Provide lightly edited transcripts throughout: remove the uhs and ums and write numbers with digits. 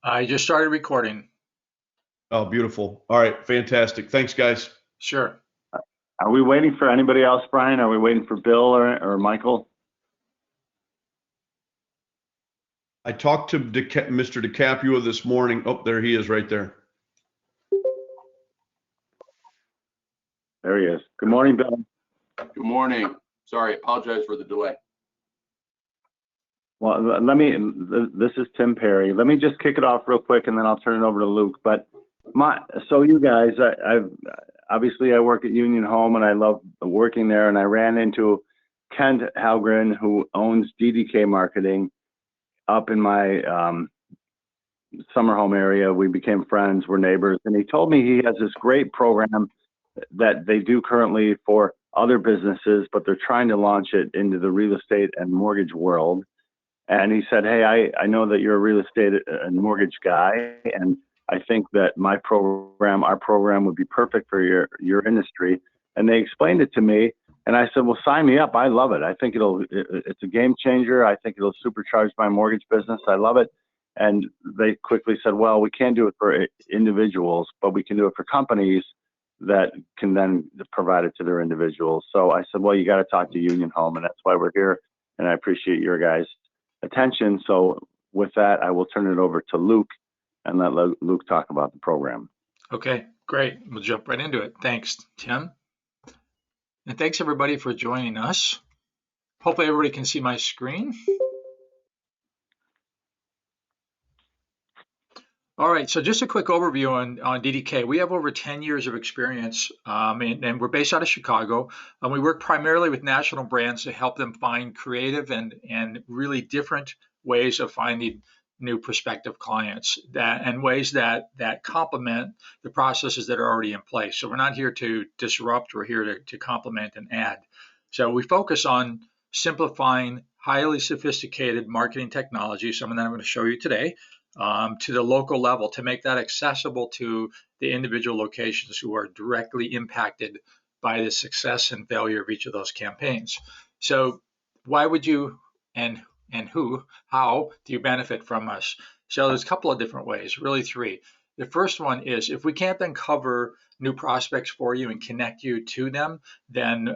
I just started recording. Oh, beautiful. All right, fantastic. Thanks, guys. Sure. Are we waiting for anybody else, Brian? Are we waiting for Bill or Michael? I talked to Mr. DiCaprio this morning. Oh, there he is right there. There he is. Good morning, Bill. Good morning. Sorry, apologize for the delay. Well, this is Tim Perry. Let me just kick it off real quick and then I'll turn it over to Luke. But so you guys, obviously I work at Union Home and I love working there. And I ran into Kent Halgren, who owns DDK Marketing up in my summer home area. We became friends, we're neighbors. And he told me he has this great program that they do currently for other businesses, but they're trying to launch it into the real estate and mortgage world. And he said, hey, I know that you're a real estate and mortgage guy, and I think that our program would be perfect for your industry. And they explained it to me, and I said, well, sign me up. I love it. I think it's a game changer. I think it'll supercharge my mortgage business. I love it. And they quickly said, well, we can't do it for individuals, but we can do it for companies that can then provide it to their individuals. So I said, well, you got to talk to Union Home, and that's why we're here. And I appreciate your guys' attention. So with that, I will turn it over to Luke and let Luke talk about the program. Okay, great. We'll jump right into it. Thanks, Tim. And thanks everybody for joining us. Hopefully everybody can see my screen. All right, so just a quick overview on DDK. We have over 10 years of experience, and we're based out of Chicago. And we work primarily with national brands to help them find creative and really different ways of finding new prospective clients and ways that complement the processes that are already in place. So we're not here to disrupt, we're here to complement and add. So we focus on simplifying highly sophisticated marketing technology, some of that I'm going to show you today, to the local level to make that accessible to the individual locations who are directly impacted by the success and failure of each of those campaigns. So why would you and how do you benefit from us? So there's a couple of different ways, really three. The first one is if we can't then cover new prospects for you and connect you to them, then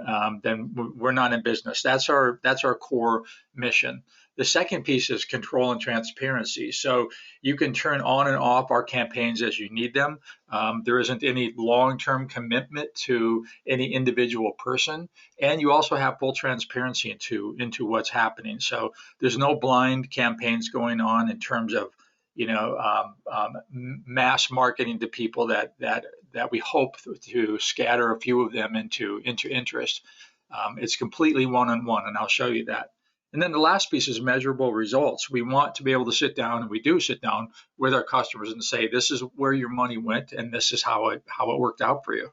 we're not in business. That's our core mission. The second piece is control and transparency. So you can turn on and off our campaigns as you need them. There isn't any long-term commitment to any individual person, and you also have full transparency into what's happening. So there's no blind campaigns going on in terms of mass marketing to people that we hope to scatter a few of them into interest. It's completely one-on-one, and I'll show you that. And then the last piece is measurable results. We want to be able to sit down, and we do sit down with our customers and say, this is where your money went, and this is how it worked out for you.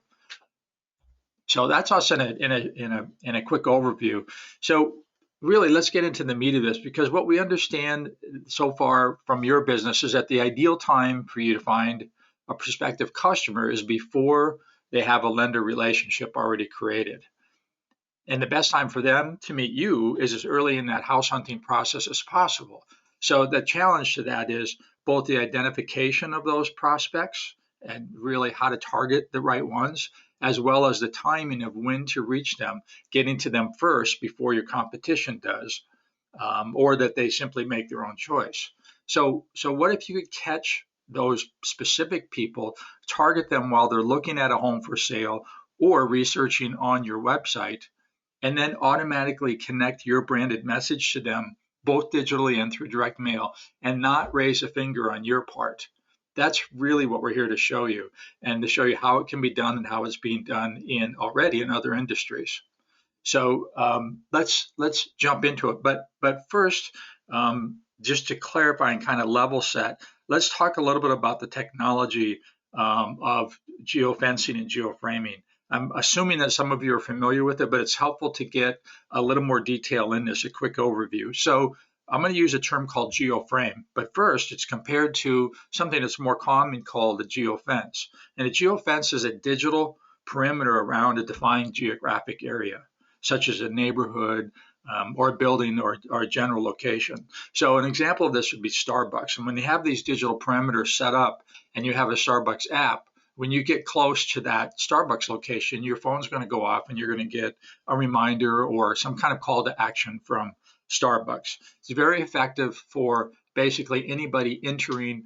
So that's us in a quick overview. So really, let's get into the meat of this, because what we understand so far from your business is that the ideal time for you to find a prospective customer is before they have a lender relationship already created. And the best time for them to meet you is as early in that house hunting process as possible. So the challenge to that is both the identification of those prospects and really how to target the right ones, as well as the timing of when to reach them, getting to them first before your competition does, or that they simply make their own choice. So what if you could catch those specific people, target them while they're looking at a home for sale or researching on your website, and then automatically connect your branded message to them, both digitally and through direct mail, and not raise a finger on your part. That's really what we're here to show you, and to show you how it can be done and how it's being done already in other industries. So let's jump into it. But first, just to clarify and kind of level set, let's talk a little bit about the technology of geofencing and geoframing. I'm assuming that some of you are familiar with it, but it's helpful to get a little more detail in this, a quick overview. So I'm going to use a term called geoframe, but first it's compared to something that's more common called a geofence. And a geofence is a digital perimeter around a defined geographic area, such as a neighborhood, or a building or a general location. So an example of this would be Starbucks. And when you have these digital perimeters set up and you have a Starbucks app, when you get close to that Starbucks location, your phone's going to go off and you're going to get a reminder or some kind of call to action from Starbucks. It's very effective for basically anybody entering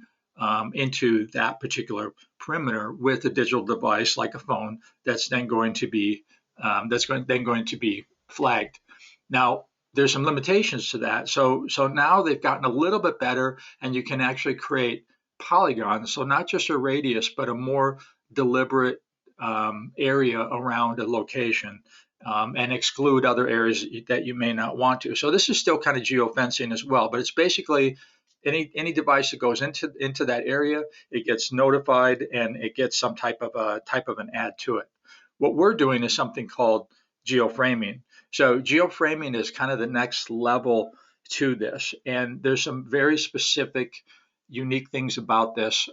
into that particular perimeter with a digital device like a phone that's then going to be flagged. Now, there's some limitations to that. So now they've gotten a little bit better, and you can actually create polygons. So not just a radius, but a more deliberate area around a location, and exclude other areas that you may not want to. So this is still kind of geofencing as well, but it's basically any device that goes into that area, it gets notified and it gets some type of an ad to it. What we're doing is something called geoframing. So geoframing is kind of the next level to this, and there's some very specific, unique things about this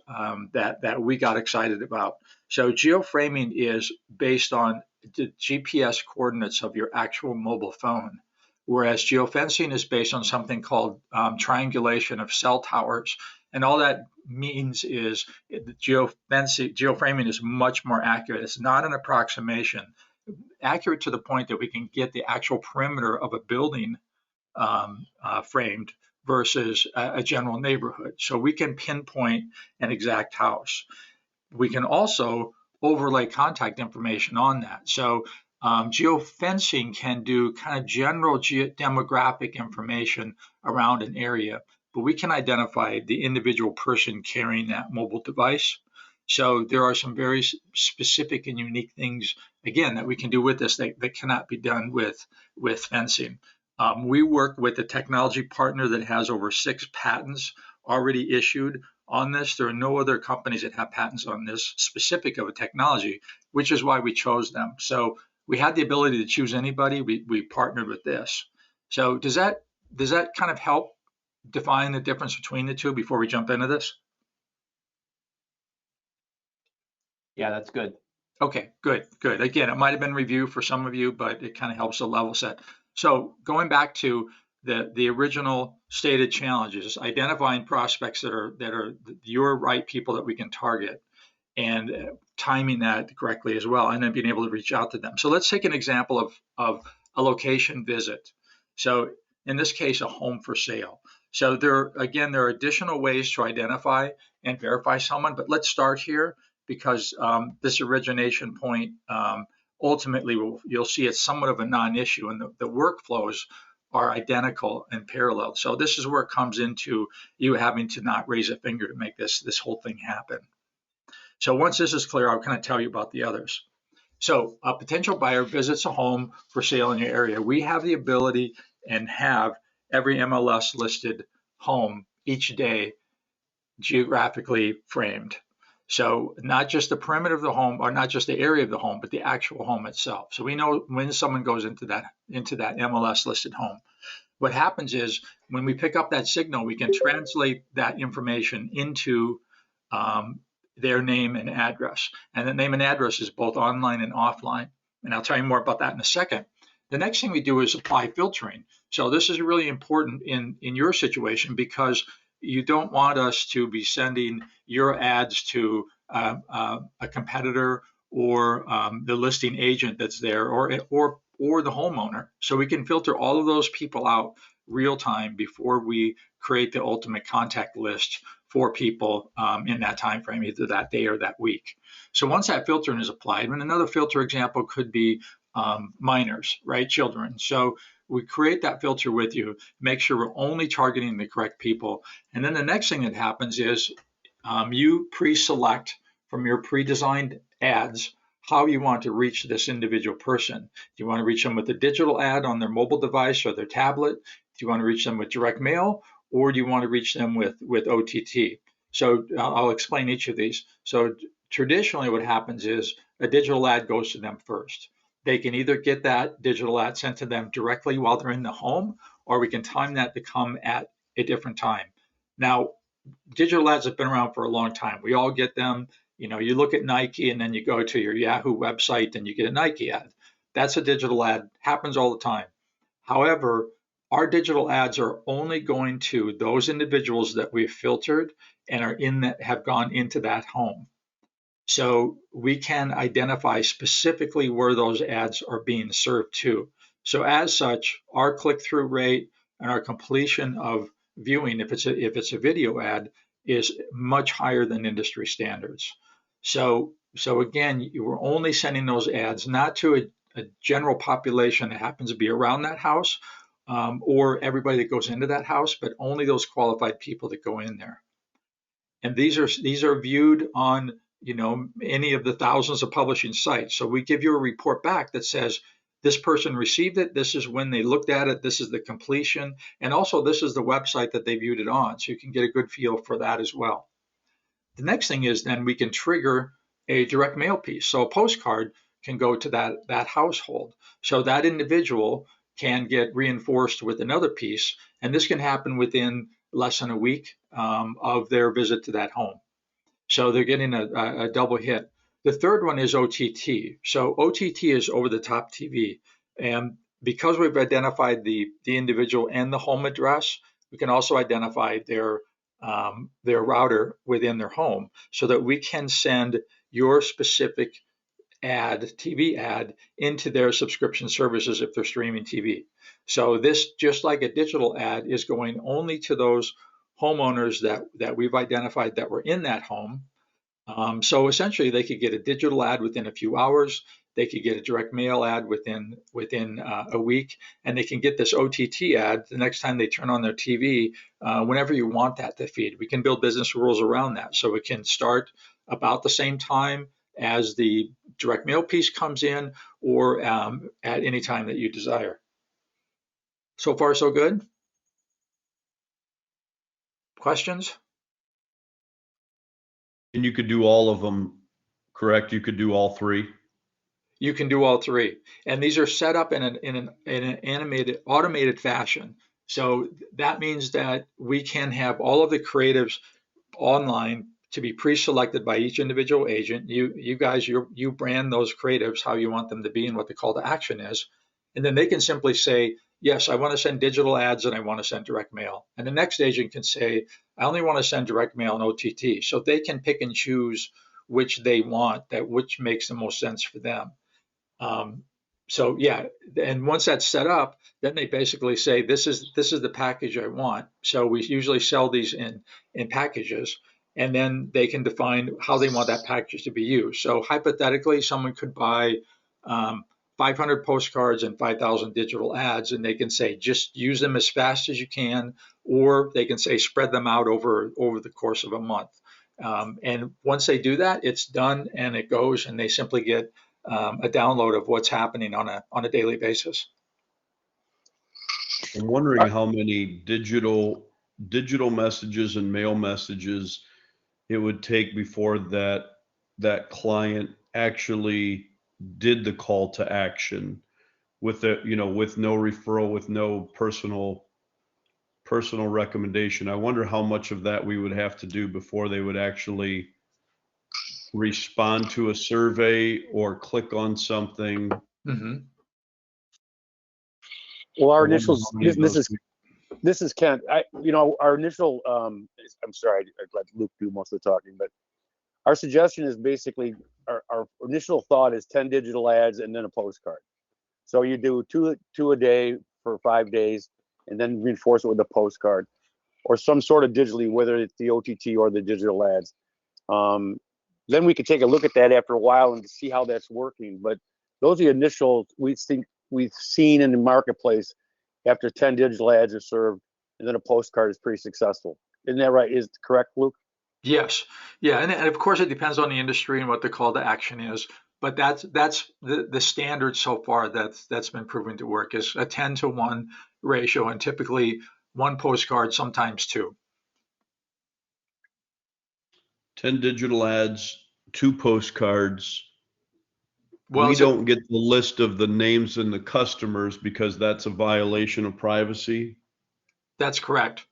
that we got excited about. So geoframing is based on the GPS coordinates of your actual mobile phone, whereas geofencing is based on something called triangulation of cell towers. And all that means is geoframing is much more accurate. It's not an approximation. Accurate to the point that we can get the actual perimeter of a building framed versus a general neighborhood. So we can pinpoint an exact house. We can also overlay contact information on that. So geofencing can do kind of general demographic information around an area, but we can identify the individual person carrying that mobile device. So there are some very specific and unique things, again, that we can do with this that cannot be done with fencing. We work with a technology partner that has over 6 patents already issued on this. There are no other companies that have patents on this specific of a technology, which is why we chose them. So we had the ability to choose anybody. We partnered with this. So does that kind of help define the difference between the two before we jump into this? Yeah, that's good. Okay, good. Again, it might have been review for some of you, but it kind of helps the level set. So going back to the original stated challenges, identifying prospects that are your right people that we can target, and timing that correctly as well, and then being able to reach out to them. So let's take an example of a location visit. So in this case, a home for sale. So there are additional ways to identify and verify someone, but let's start here because this origination point, ultimately you'll see it's somewhat of a non-issue, and the workflows are identical and parallel. So this is where it comes into you having to not raise a finger to make this whole thing happen. So once this is clear, I'll kind of tell you about the others. So a potential buyer visits a home for sale in your area. We have the ability and have every MLS listed home each day geographically framed. So not just the perimeter of the home, or not just the area of the home, but the actual home itself. So we know when someone goes into that MLS listed home. What happens is when we pick up that signal, we can translate that information into their name and address. And the name and address is both online and offline. And I'll tell you more about that in a second. The next thing we do is apply filtering. So this is really important in your situation because you don't want us to be sending your ads to a competitor or the listing agent that's there or the homeowner. So we can filter all of those people out real time before we create the ultimate contact list for people in that time frame, either that day or that week. So once that filtering is applied, and another filter example could be minors, right, children. So we create that filter with you, make sure we're only targeting the correct people. And then the next thing that happens is you pre-select from your pre-designed ads how you want to reach this individual person. Do you want to reach them with a digital ad on their mobile device or their tablet? Do you want to reach them with direct mail? Or do you want to reach them with OTT? So I'll explain each of these. So traditionally what happens is a digital ad goes to them first. They can either get that digital ad sent to them directly while they're in the home, or we can time that to come at a different time. Now, digital ads have been around for a long time. We all get them. You know, you look at Nike and then you go to your Yahoo website and you get a Nike ad. That's a digital ad, happens all the time. However, our digital ads are only going to those individuals that we've filtered and are in that have gone into that home. So we can identify specifically where those ads are being served to. So as such, our click-through rate and our completion of viewing, if it's a video ad, is much higher than industry standards. So again, you were only sending those ads not to a general population that happens to be around that house, or everybody that goes into that house, but only those qualified people that go in there. And these are viewed on any of the thousands of publishing sites. So we give you a report back that says this person received it, this is when they looked at it, this is the completion, and also this is the website that they viewed it on. So you can get a good feel for that as well. The next thing is then we can trigger a direct mail piece. So a postcard can go to that household. So that individual can get reinforced with another piece, and this can happen within less than a week of their visit to that home. So they're getting a double hit. The third one is OTT. So OTT is over the top TV. And because we've identified the individual and the home address, we can also identify their router within their home so that we can send your specific TV ad into their subscription services if they're streaming TV. So this, just like a digital ad, is going only to those homeowners that we've identified that were in that home. So essentially, they could get a digital ad within a few hours. They could get a direct mail ad within a week, and they can get this OTT ad the next time they turn on their TV, whenever you want that to feed. We can build business rules around that, so it can start about the same time as the direct mail piece comes in, or at any time that you desire. So far, so good? Questions? And you could do all of them, correct? You could do all three? You can do all three. And these are set up in an animated, automated fashion. So that means that we can have all of the creatives online to be pre-selected by each individual agent. You guys, you brand those creatives how you want them to be and what the call to action is. And then they can simply say, yes, I want to send digital ads and I want to send direct mail. And the next agent can say, I only want to send direct mail and OTT. So they can pick and choose which they want, which makes the most sense for them. So yeah, and once that's set up, then they basically say, this is the package I want. So we usually sell these in packages, and then they can define how they want that package to be used. So hypothetically, someone could buy 500 postcards and 5,000 digital ads, and they can say, just use them as fast as you can, or they can say, spread them out over the course of a month. And once they do that, it's done and it goes, and they simply get a download of what's happening on a daily basis. I'm wondering how many digital messages and mail messages it would take before that client actually did the call to action with with no referral, with no personal recommendation. I wonder how much of that we would have to do before they would actually respond to a survey or click on something. Mm-hmm. Well, our initial, this is Kent. Our initial, I'm sorry, I'd let Luke do most of the talking, but our suggestion is basically, our initial thought is 10 digital ads and then a postcard. So you do two a day for 5 days, and then reinforce it with a postcard or some sort of digitally, whether it's the OTT or the digital ads. Then we could take a look at that after a while and see how that's working. But those are the initial we've seen in the marketplace. After 10 digital ads are served, and then a postcard is pretty successful. Isn't that right? Is it correct, Luke? Yes. Yeah. And of course, it depends on the industry and what the call to action is. But that's the standard so far that's been proven to work is a 10-to-1 ratio, and typically one postcard, sometimes two. 10 digital ads, 2 postcards. Well, we don't get the list of the names and the customers because that's a violation of privacy. That's correct.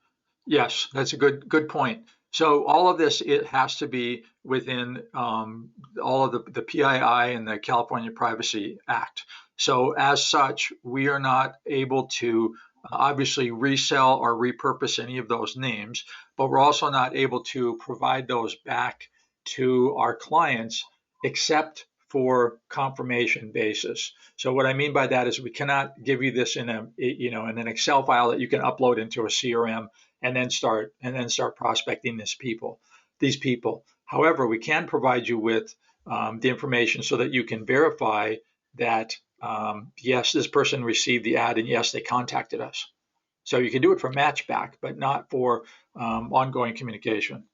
Yes, that's a good point. So all of this, it has to be within all of the PII and the California Privacy Act. So as such, we are not able to obviously resell or repurpose any of those names, but we're also not able to provide those back to our clients except for confirmation basis. So what I mean by that is we cannot give you this in in an Excel file that you can upload into a CRM and then start prospecting these people. However, we can provide you with the information so that you can verify that yes, this person received the ad and yes, they contacted us. So you can do it for matchback, but not for ongoing communication,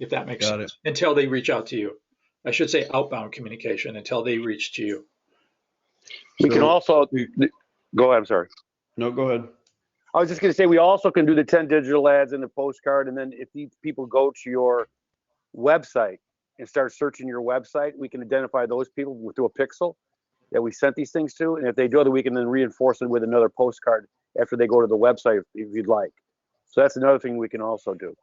if that makes Got sense, it. until they reach out to you. I should say outbound communication until they reach to you. We can So- also, go ahead, I'm sorry. No, go ahead. I was just gonna say, we also can do the 10 digital ads in the postcard, and then if these people go to your website and start searching your website, we can identify those people through a pixel that we sent these things to, and if they do, then we can then reinforce it with another postcard after they go to the website if you'd like. So that's another thing we can also do.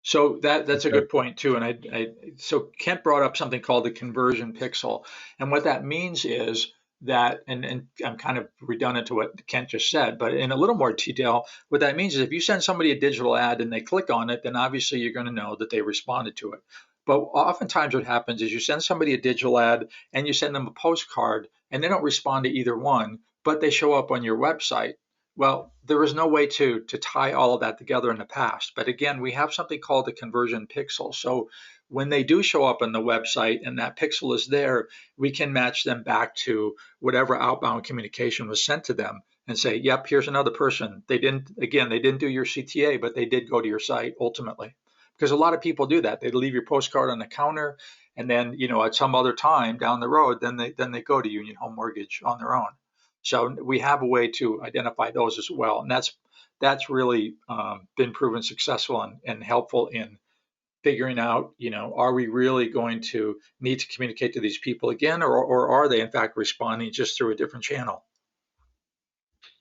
So that's a good point too. And so Kent brought up something called the conversion pixel. And what that means is that, and I'm kind of redundant to what Kent just said, but in a little more detail, what that means is if you send somebody a digital ad and they click on it, then obviously you're going to know that they responded to it. But oftentimes what happens is you send somebody a digital ad and you send them a postcard and they don't respond to either one, but they show up on your website. Well, there was no way to tie all of that together in the past. But again, we have something called the conversion pixel. So when they do show up on the website and that pixel is there, we can match them back to whatever outbound communication was sent to them and say, yep, here's another person. They didn't do your CTA, but they did go to your site ultimately. Because a lot of people do that. They leave your postcard on the counter and then, at some other time down the road, then they go to Union Home Mortgage on their own. So we have a way to identify those as well, and that's really been proven successful and helpful in figuring out, are we really going to need to communicate to these people again, or are they in fact responding just through a different channel?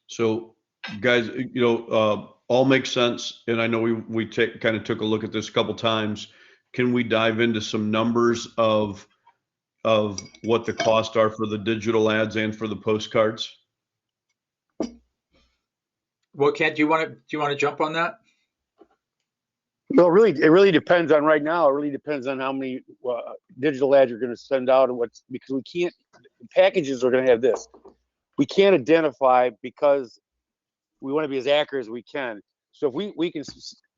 So, guys, all makes sense, and I know we kind of took a look at this a couple times. Can we dive into some numbers of what the costs are for the digital ads and for the postcards? Well, Kent, do you want to jump on that? Well, it really depends on right now. It really depends on how many digital ads you're going to send out and because we can't, packages are going to have this. We can't identify because we want to be as accurate as we can. So if we can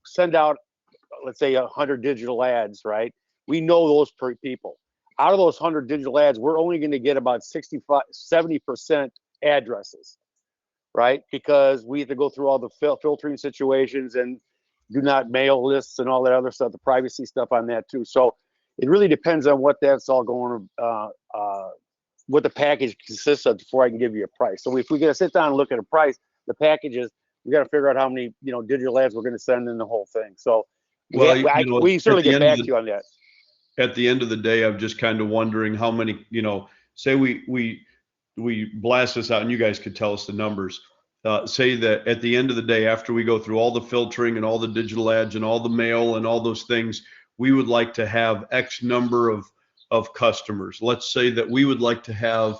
send out, let's say 100 digital ads, right? We know those per people. Out of those 100 digital ads, we're only going to get about 70% addresses, right? Because we have to go through all the filtering situations and do not mail lists and all that other stuff, the privacy stuff on that too. So it really depends on what that's all going what the package consists of before I can give you a price. So if we gotta sit down and look at a price, the packages, we got to figure out how many digital ads we're going to send in the whole thing. So we certainly get back to you on that. At the end of the day, I'm just kind of wondering how many, say we blast this out and you guys could tell us the numbers. Say that at the end of the day, after we go through all the filtering and all the digital ads and all the mail and all those things, we would like to have X number of customers. Let's say that we would like to have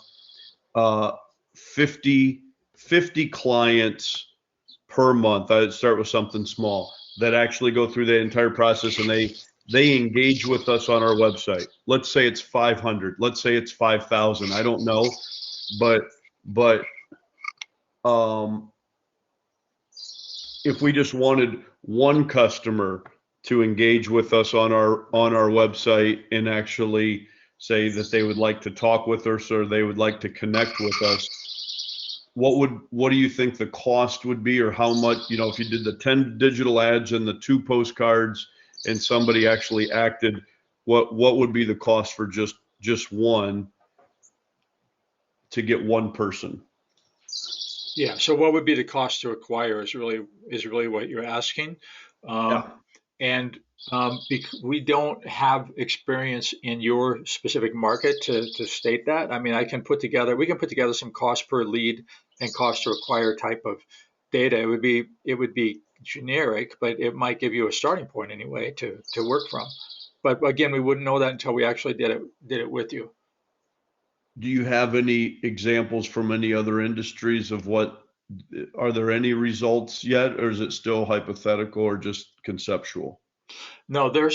50 clients per month. I'd start with something small that actually go through the entire process and they engage with us on our website. Let's say it's 500. Let's say it's 5,000. I don't know, but if we just wanted one customer to engage with us on our website and actually say that they would like to talk with us or they would like to connect with us, what do you think the cost would be, or how much, if you did the 10 digital ads and the 2 postcards and somebody actually acted, what would be the cost for just one to get one person? Yeah. So what would be the cost to acquire is really what you're asking. Yeah. And we don't have experience in your specific market to state that. I mean, we can put together some cost per lead and cost to acquire type of data. It would be generic, but it might give you a starting point anyway to work from. But again, we wouldn't know that until we actually did it with you. do you have any examples from any other industries of what, are there any results yet, or is it still hypothetical or just conceptual? No, there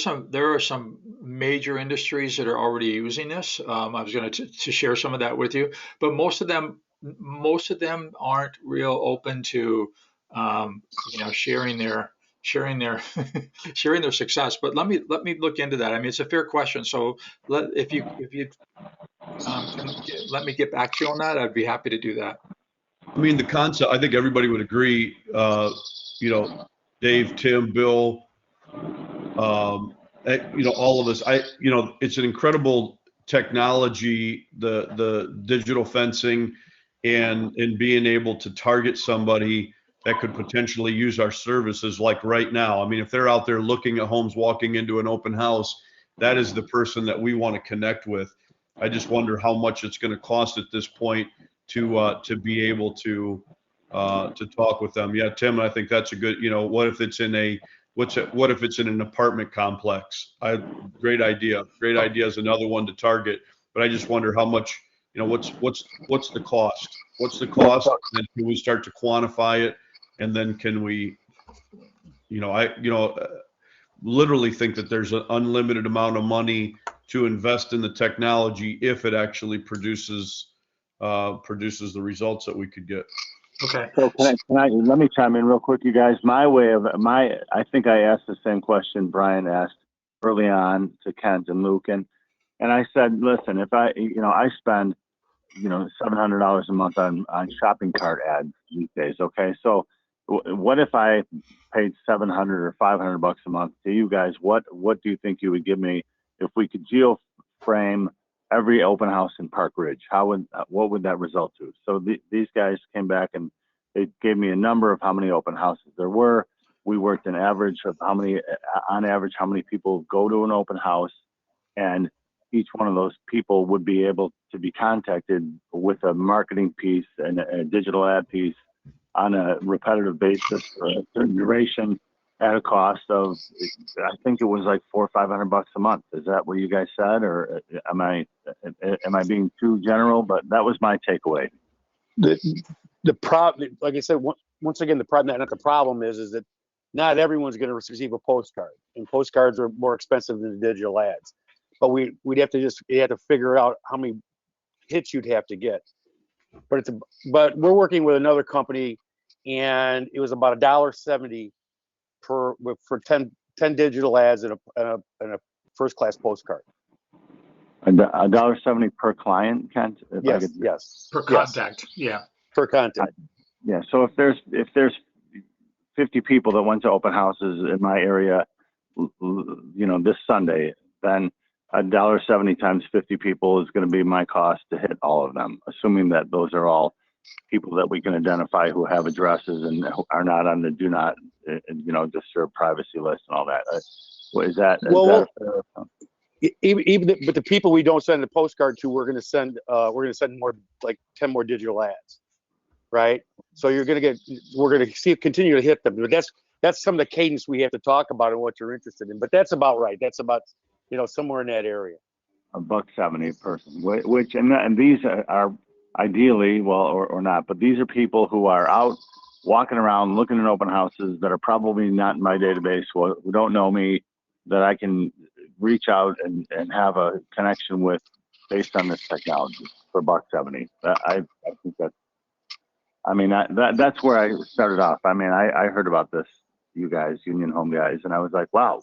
are some major industries that are already using this. I was going to share some of that with you, but most of them aren't real open to sharing their sharing their success. But let me look into that. I mean, it's a fair question. So if you let me get back to you on that, I'd be happy to do that. I mean, the concept, I think everybody would agree, Dave, Tim, Bill, all of us, it's an incredible technology, the digital fencing and being able to target somebody that could potentially use our services like right now. I mean, if they're out there looking at homes, walking into an open house, that is the person that we want to connect with. I just wonder how much it's going to cost at this point to be able to talk with them. Yeah, Tim, I think that's a good, what if it's in an apartment complex? Great idea. Great idea is another one to target, but I just wonder how much, what's the cost? What's the cost? And can we start to quantify it? And then can we, literally think that there's an unlimited amount of money to invest in the technology if it actually produces the results that we could get. Okay. So let me chime in real quick, you guys. I think I asked the same question Brian asked early on to Kent and Luke, and I said, listen, if I spend, $700 a month on shopping cart ads these days. Okay. So what if I paid $700 or $500 a month to you guys? What do you think you would give me if we could geoframe every open house in Park Ridge? What would that result to? So these guys came back and they gave me a number of how many open houses there were. We worked an average of on average, how many people go to an open house, and each one of those people would be able to be contacted with a marketing piece and a digital ad piece on a repetitive basis for a certain duration at a cost of, I think it was like $400 or $500 a month. Is that what you guys said, or am I being too general? But that was my takeaway. The problem, like I said, once again, the problem, not the problem is that not everyone's going to receive a postcard, and postcards are more expensive than the digital ads. But you have to figure out how many hits you'd have to get. But we're working with another company, and it was about $1.70 for 10 digital ads and a first class postcard. $1.70 per client, Kent? Yes. Per contact. Yeah. Per contact. Yeah. So if there's 50 people that went to open houses in my area, this Sunday, then $1.70 times 50 people is going to be my cost to hit all of them, assuming that those are all people that we can identify who have addresses and are not on the do not, disturb privacy list and all that. But the people we don't send a postcard to, we're going to send more, like 10 more digital ads, right? So we're going to continue to hit them. But that's some of the cadence we have to talk about and what you're interested in. But that's about right. That's about somewhere in that area. $1.70 a person, which and these are ideally, well, or not, but these are people who are out walking around looking at open houses that are probably not in my database, who don't know me, that I can reach out and have a connection with based on this technology for $1.70. I think that's where I started off. I mean, I heard about this, you guys, Union Home guys, and I was like, wow,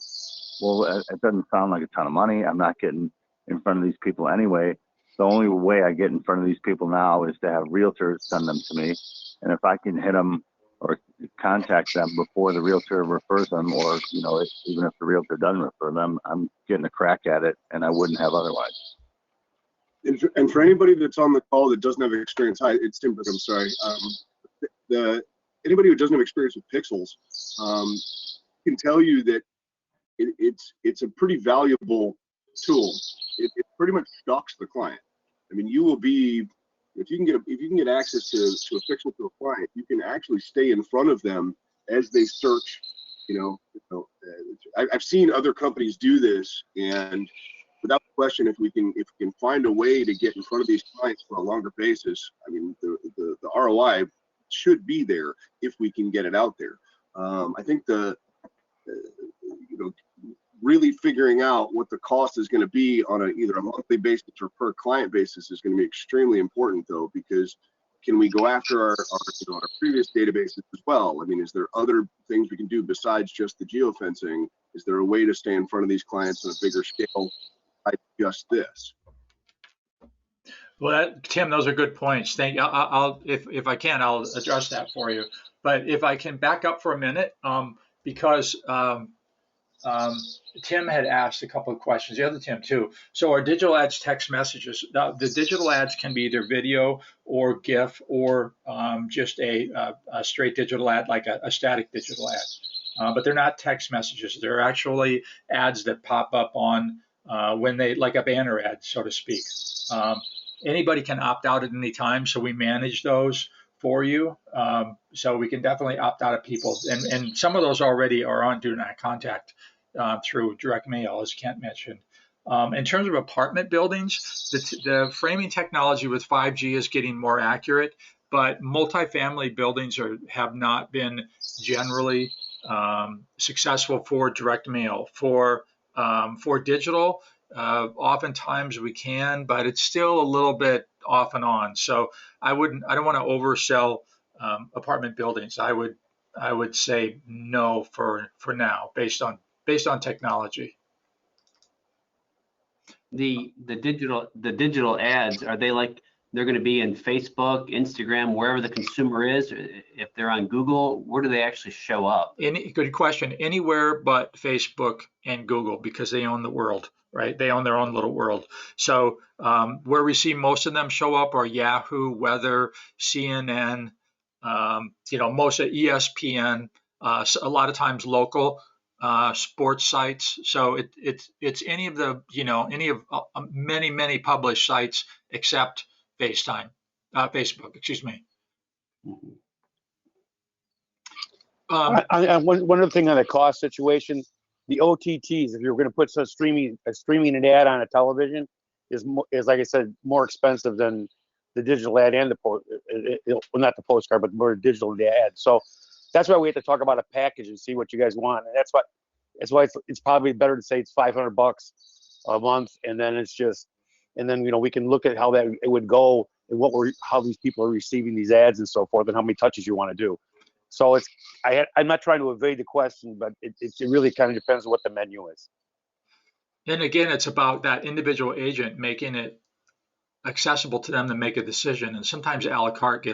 well, it doesn't sound like a ton of money. I'm not getting in front of these people anyway. The only way I get in front of these people now is to have realtors send them to me. And if I can hit them or contact them before the realtor refers them, or, even if the realtor doesn't refer them, I'm getting a crack at it, and I wouldn't have otherwise. And for anybody that's on the call that doesn't have experience, hi, it's Tim Brook, I'm sorry. Anybody who doesn't have experience with pixels can tell you that it's a pretty valuable tool. It pretty much shocks the client. I mean, you will be, if you can get access to a pixel to a client, you can actually stay in front of them as they search. I've seen other companies do this, and without question, if we can find a way to get in front of these clients for a longer basis, I mean, the ROI should be there if we can get it out there. I think really figuring out what the cost is going to be on either a monthly basis or per client basis is going to be extremely important, though, because can we go after our previous databases as well? I mean, is there other things we can do besides just the geofencing? Is there a way to stay in front of these clients on a bigger scale by just this? Well, Tim, those are good points. Thank you. If I can, I'll address that for you. But if I can back up for a minute, because Tim had asked a couple of questions, the other Tim too. So our digital ads text messages, the digital ads can be either video or GIF or just a straight digital ad, like a static digital ad. But they're not text messages. They're actually ads that pop up on when they, like a banner ad, so to speak. Anybody can opt out at any time, so we manage those for you. So we can definitely opt out of people. And some of those already are on Do Not Contact through direct mail, as Kent mentioned. In terms of apartment buildings, the framing technology with 5G is getting more accurate, but multifamily buildings have not been generally successful for direct mail. For digital, oftentimes we can, but it's still a little bit off and on. So I don't want to oversell apartment buildings. I would say no for now, based on technology. The digital ads, are they like they're going to be in Facebook, Instagram, wherever the consumer is? If they're on Google, where do they actually show up? Good question. Anywhere but Facebook and Google, because they own the world, right? They own their own little world. So where we see most of them show up are Yahoo, Weather, CNN, most of ESPN, a lot of times local sports sites. So it's any of the, any of many published sites except Facebook, excuse me. One other thing on the cost situation, the OTTs, if you're going to put streaming an ad on a television, is like I said, more expensive than the digital ad and not the postcard, but more digital ad. So that's why we have to talk about a package and see what you guys want. And that's why it's probably better to say it's $500 a month, and then we can look at how that it would go and how these people are receiving these ads and so forth, and how many touches you want to do. So I'm not trying to evade the question, but it really kind of depends on what the menu is. And again, it's about that individual agent making it accessible to them to make a decision. And sometimes a la carte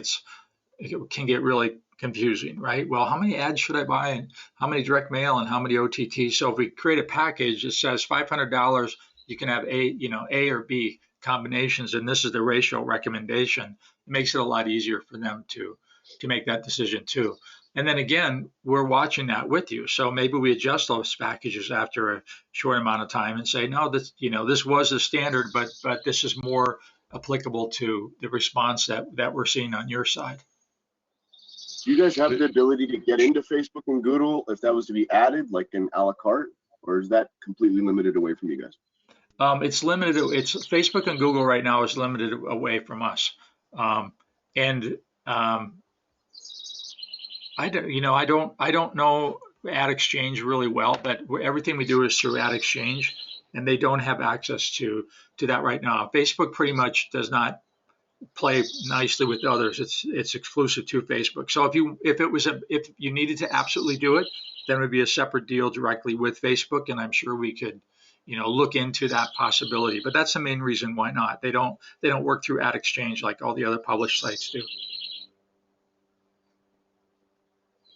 can get really confusing, right? Well, how many ads should I buy, and how many direct mail, and how many OTTs? So if we create a package that says $500, you can have A or B combinations, and this is the ratio recommendation, it makes it a lot easier for them to make that decision too. And then again, we're watching that with you. So maybe we adjust those packages after a short amount of time and say, no, this was the standard, but this is more applicable to the response that we're seeing on your side. Do you guys have the ability to get into Facebook and Google if that was to be added, like an a la carte, or is that completely limited away from you guys? It's limited. It's Facebook and Google right now is limited away from us. I don't know Ad Exchange really well, but everything we do is through Ad Exchange, and they don't have access to that right now. Facebook pretty much does not play nicely with others. It's exclusive to Facebook. So if you needed to absolutely do it, then it would be a separate deal directly with Facebook, and I'm sure we could look into that possibility. But that's the main reason why not. They don't work through Ad Exchange like all the other published sites do,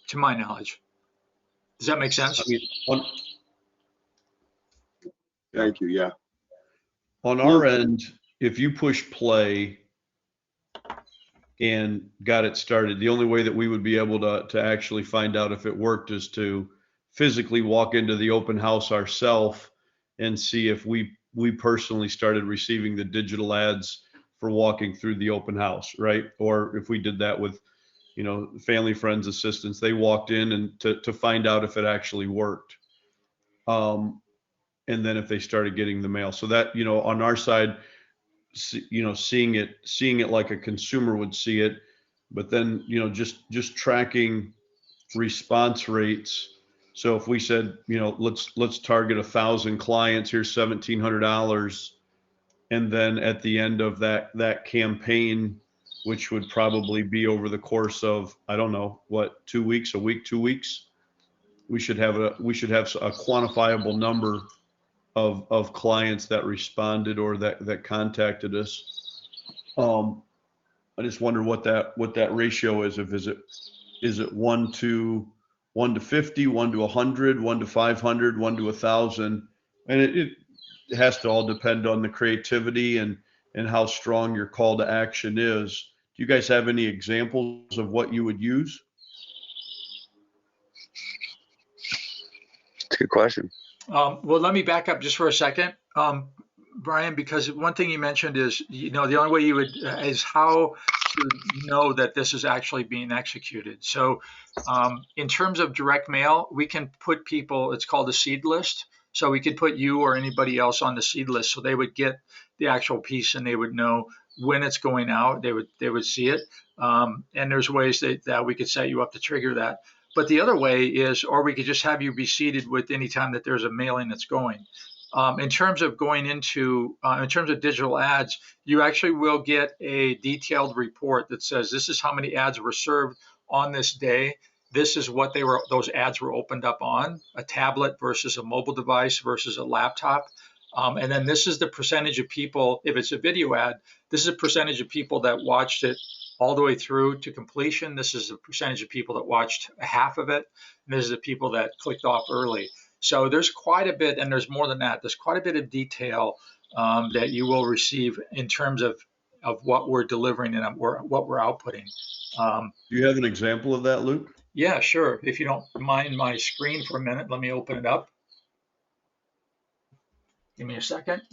to my knowledge. Does that make sense? Thank you. Yeah. On our end, if you push play and got it started, the only way that we would be able to actually find out if it worked is to physically walk into the open house ourselves and see if we personally started receiving the digital ads for walking through the open house, right? Or if we did that with, family, friends, assistants, they walked in and to find out if it actually worked. and then if they started getting the mail. So that, on our side, seeing it like a consumer would see it, but then, just tracking response rates. So if we said, let's target 1,000 clients, here's $1,700. And then at the end of that campaign, which would probably be over the course of, I don't know, what, 2 weeks, a week, 2 weeks, we should have a quantifiable number of clients that responded or that contacted us. I just wonder what that ratio is. Is it 1 to 50, 1 to 100, 1 to 500, 1 to 1,000? And it has to all depend on the creativity and how strong your call to action is. Do you guys have any examples of what you would use? It's a good question. Well, let me back up just for a second, Brian, because one thing you mentioned is, the only way you would is how to know that this is actually being executed. So in terms of direct mail, we can put people, it's called a seed list. So we could put you or anybody else on the seed list, so they would get the actual piece and they would know when it's going out. They would see it. And there's ways that we could set you up to trigger that. But the other way is, or we could just have you be seated with any time that there's a mailing that's going. In terms of going into, in terms of digital ads, you actually will get a detailed report that says this is how many ads were served on this day. This is what those ads were opened up on, a tablet versus a mobile device versus a laptop. And then this is the percentage of people, if it's a video ad, this is a percentage of people that watched it all the way through to completion. This is the percentage of people that watched half of it. And this is the people that clicked off early. So there's quite a bit, and there's more than that. There's quite a bit of detail that you will receive in terms of what we're delivering and what we're outputting. Do you have an example of that, Luke? Yeah, sure. If you don't mind my screen for a minute, let me open it up. Give me a second.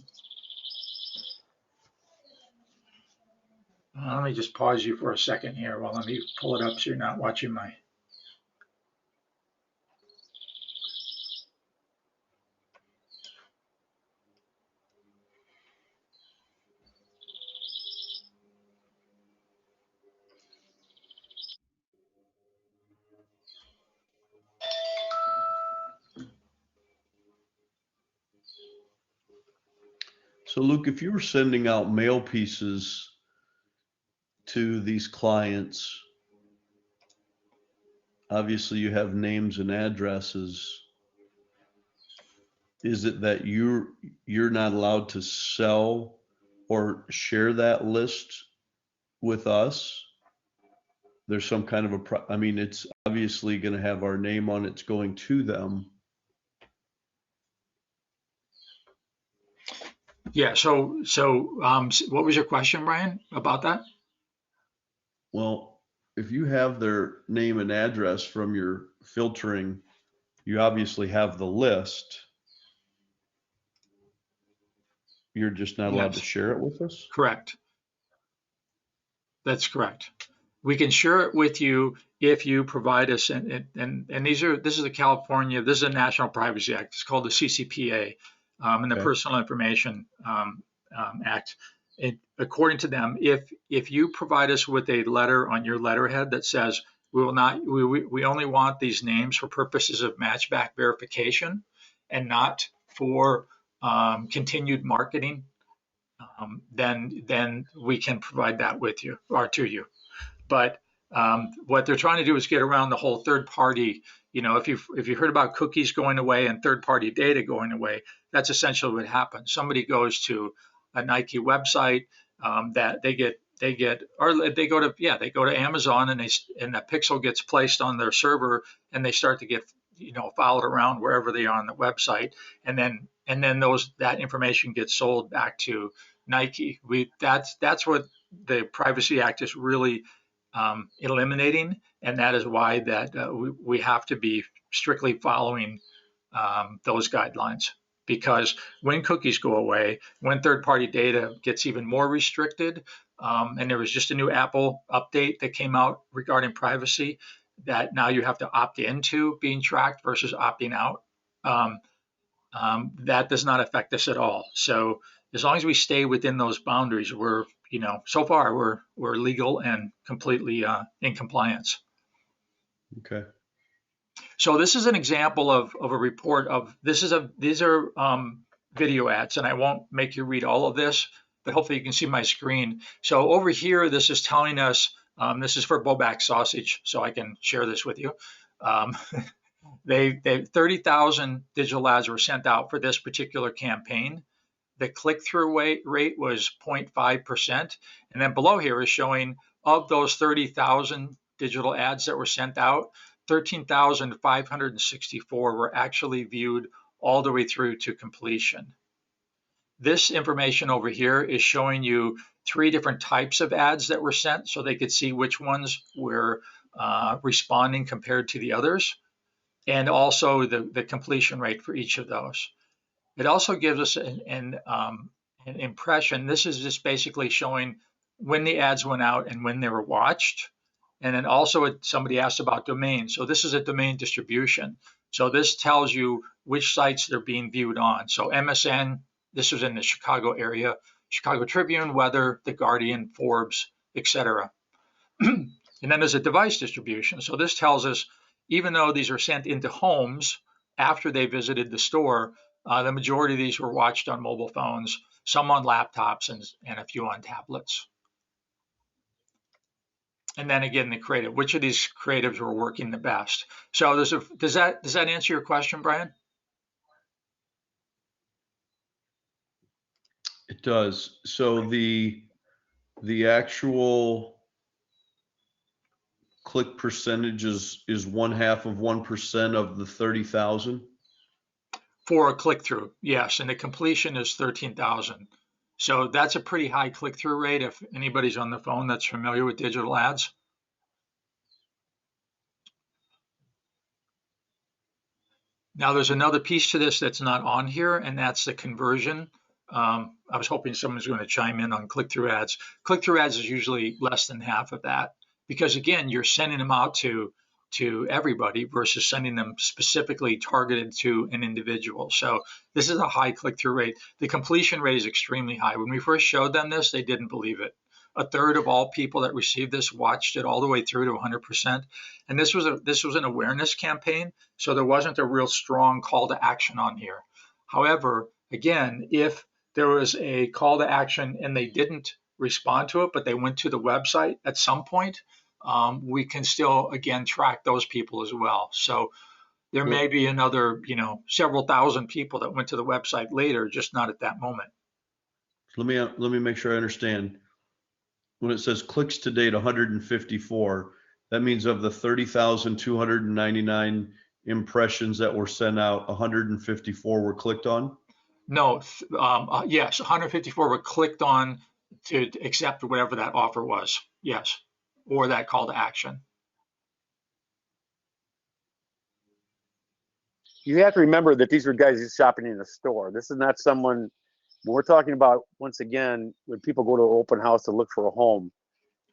Let me just pause you for a second here while let me pull it up so you're not watching my. So Luke, if you were sending out mail pieces to these clients, obviously you have names and addresses. Is it that you're not allowed to sell or share that list with us? There's some kind of it's obviously going to have our name on it. It's going to them. Yeah. So what was your question, Brian, about that? Well, if you have their name and address from your filtering, you obviously have the list. You're just not allowed to share it with us? Correct. That's correct. We can share it with you if you provide us, and this is a California, this is a National Privacy Act. It's called the CCPA, and the Okay. Personal Information Act. According to them, if you provide us with a letter on your letterhead that says we only want these names for purposes of matchback verification and not for continued marketing, then we can provide that with you or to you. But what they're trying to do is get around the whole third party. If you heard about cookies going away and third party data going away, that's essentially what happens. Somebody goes to a Nike website that they go to Amazon and the pixel gets placed on their server and they start to get followed around wherever they are on the website, and then that information gets sold back to Nike. That's what the Privacy Act is really eliminating, and that is why we have to be strictly following those guidelines. Because when cookies go away, when third-party data gets even more restricted, and there was just a new Apple update that came out regarding privacy, that now you have to opt into being tracked versus opting out. that does not affect us at all. So as long as we stay within those boundaries, we're, so far we're legal and completely in compliance. Okay. So this is an example of a report of, these are video ads, and I won't make you read all of this, but hopefully you can see my screen. So over here, this is telling us, this is for Boback sausage, so I can share this with you. They 30,000 digital ads were sent out for this particular campaign. The click-through rate was 0.5%. And then below here is showing, of those 30,000 digital ads that were sent out, 13,564 were actually viewed all the way through to completion. This information over here is showing you 3 different types of ads that were sent, so they could see which ones were responding compared to the others, and also the completion rate for each of those. It also gives us an impression. This is just basically showing when the ads went out and when they were watched. And then also somebody asked about domain. So this is a domain distribution. So this tells you which sites they're being viewed on. So MSN, this was in the Chicago area, Chicago Tribune, Weather, The Guardian, Forbes, etc. And then there's a device distribution. So this tells us, even though these are sent into homes after they visited the store, the majority of these were watched on mobile phones, some on laptops, and a few on tablets. And then again, the creative, which of these creatives were working the best? So does that answer your question, Brian? It does. So the actual click percentage is 1/2 of 1% of the 30,000? For a click-through, yes, and the completion is 13,000. So that's a pretty high click-through rate if anybody's on the phone that's familiar with digital ads. Now there's another piece to this that's not on here, and that's the conversion. I was hoping someone was going to chime in on click-through ads. Click-through ads is usually less than half of that, because again, you're sending them out to everybody versus sending them specifically targeted to an individual. So this is a high click-through rate. The completion rate is extremely high. When we first showed them this, they didn't believe it. 1/3 of all people that received this watched it all the way through to 100%. And this was an awareness campaign, so there wasn't a real strong call to action on here. However, again, if there was a call to action and they didn't respond to it, but they went to the website at some point, we can still, again, track those people as well. So there may be another, several thousand people that went to the website later, just not at that moment. Let me make sure I understand. When it says clicks to date 154, that means of the 30,299 impressions that were sent out, 154 were clicked on? No, yes, 154 were clicked on to accept whatever that offer was. Yes, or that call to action. You have to remember that these are guys who's shopping in a store. This is not someone, when we're talking about, once again, when people go to an open house to look for a home,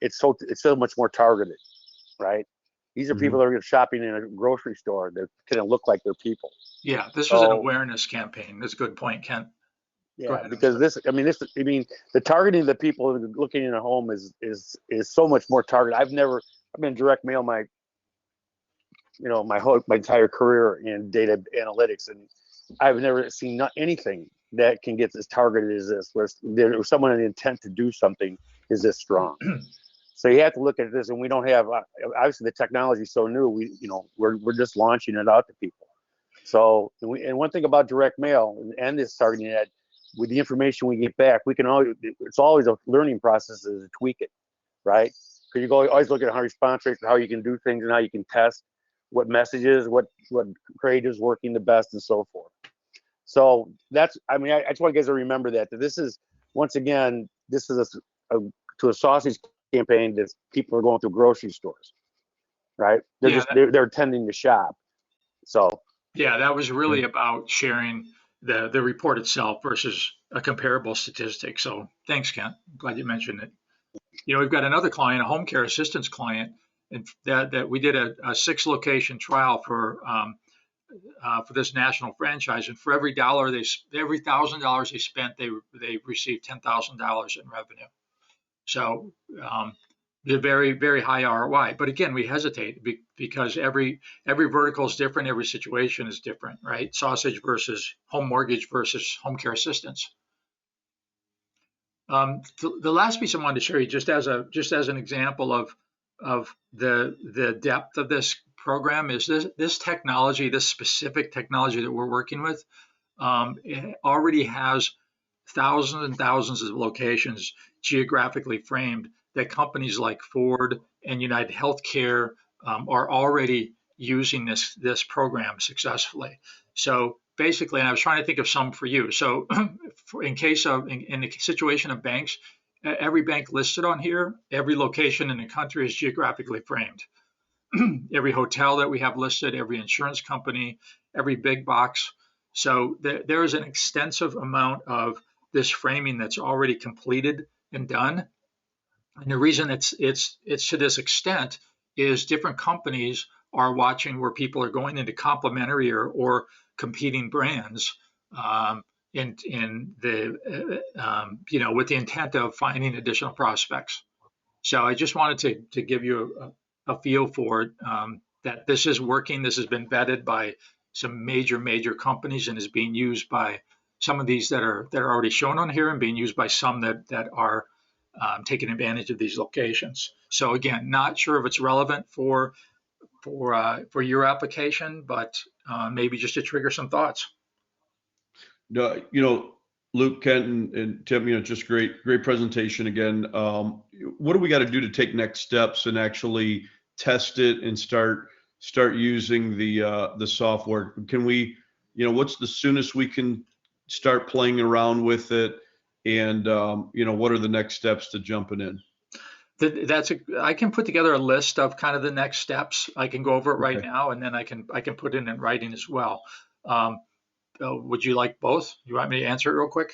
it's so much more targeted, right? These are people that are shopping in a grocery store. They're going to look like they're people. Yeah, this was an awareness campaign. That's a good point, Kent. Yeah, because the targeting of the people looking in a home is so much more targeted. I've been direct mail my entire career in data analytics, and I've never seen anything that can get as targeted as this, where there's someone an intent to do something is this strong. So you have to look at this, and we don't have, obviously the technology is so new, we're just launching it out to people. So, and one thing about direct mail and this targeting ad, with the information we get back, it's always a learning process to tweak it, right? Because you always look at how response rates, how you can do things, and how you can test what messages, what creative is working the best, and so forth. So I just want you guys to remember that this is, once again, this is to a sausage campaign that people are going through grocery stores, right? They're attending the shop. So yeah, that was really about sharing the report itself versus a comparable statistic. So thanks, Kent. I'm glad you mentioned it. We've got another client, a home care assistance client, and that we did a 6-location trial for for this national franchise, and for every $1,000 they spent, they received $10,000 in revenue. So they're very, very high ROI. But again, we hesitate because every vertical is different, every situation is different, right? Sausage versus home mortgage versus home care assistance. The last piece I wanted to show you, just as an example of the depth of this program, is this technology, this specific technology that we're working with, it already has thousands and thousands of locations geographically framed that companies like Ford and United Healthcare are already using this program successfully. So basically, and I was trying to think of some for you. So in the situation of banks, every bank listed on here, every location in the country is geographically framed. Every hotel that we have listed, every insurance company, every big box. So there is an extensive amount of this framing that's already completed and done. And the reason it's to this extent is different companies are watching where people are going into complementary or competing brands in the with the intent of finding additional prospects. So I just wanted to give you a feel for it, that this is working. This has been vetted by some major companies and is being used by some of these that are already shown on here, and being used by some that are taking advantage of these locations. So again, not sure if it's relevant for your application, but maybe just to trigger some thoughts. No, Luke, Kent, and Tim, just great presentation again. What do we got to do to take next steps and actually test it and start using the software? Can we, what's the soonest we can start playing around with it? And what are the next steps to jumping in? I can put together a list of kind of the next steps. I can go over it right now, and then I can put it in writing as well. Would you like both? You want me to answer it real quick?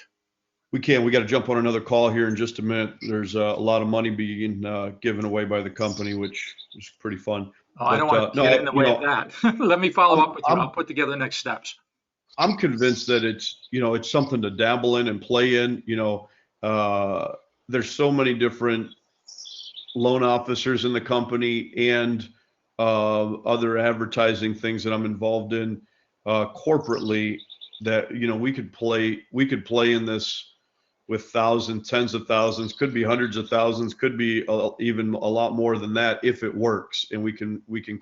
We can. We got to jump on another call here in just a minute. There's a lot of money being given away by the company, which is pretty fun. Oh, I don't want to get in the way of that. Let me follow up with you. I'll put together next steps. I'm convinced that it's something to dabble in and play in. There's so many different loan officers in the company and other advertising things that I'm involved in corporately, that we could play in this with thousands, tens of thousands, could be hundreds of thousands, could be even a lot more than that if it works, and we can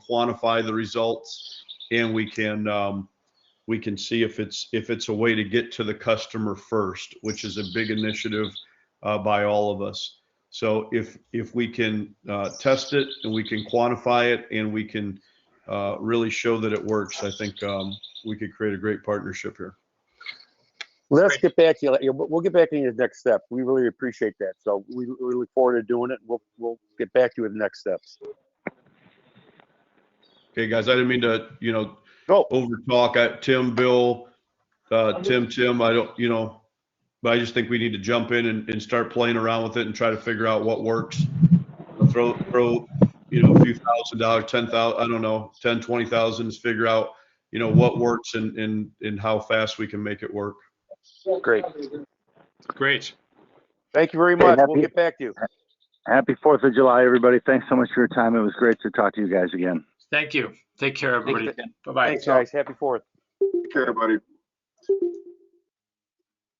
quantify the results, and we can see if it's a way to get to the customer first, which is a big initiative by all of us. So if we can test it and we can quantify it and we can really show that it works, I think we could create a great partnership here. Let's get back to you. We'll get back to you with the next step. We really appreciate that. So we look forward to doing it. We'll get back to you with the next steps. Okay, guys, I didn't mean to, over talk. Tim, Bill, Tim, I don't, but I just think we need to jump in and start playing around with it and try to figure out what works. Throw a few $1,000s, 10,000, I don't know, 10, 20,000, figure out, what works and how fast we can make it work. Great. Thank you very much. We'll get back to you. Happy 4th of July, everybody. Thanks so much for your time. It was great to talk to you guys again. Thank you. Take care, everybody. Bye-bye. Thanks, guys. Happy 4th. Take care, buddy.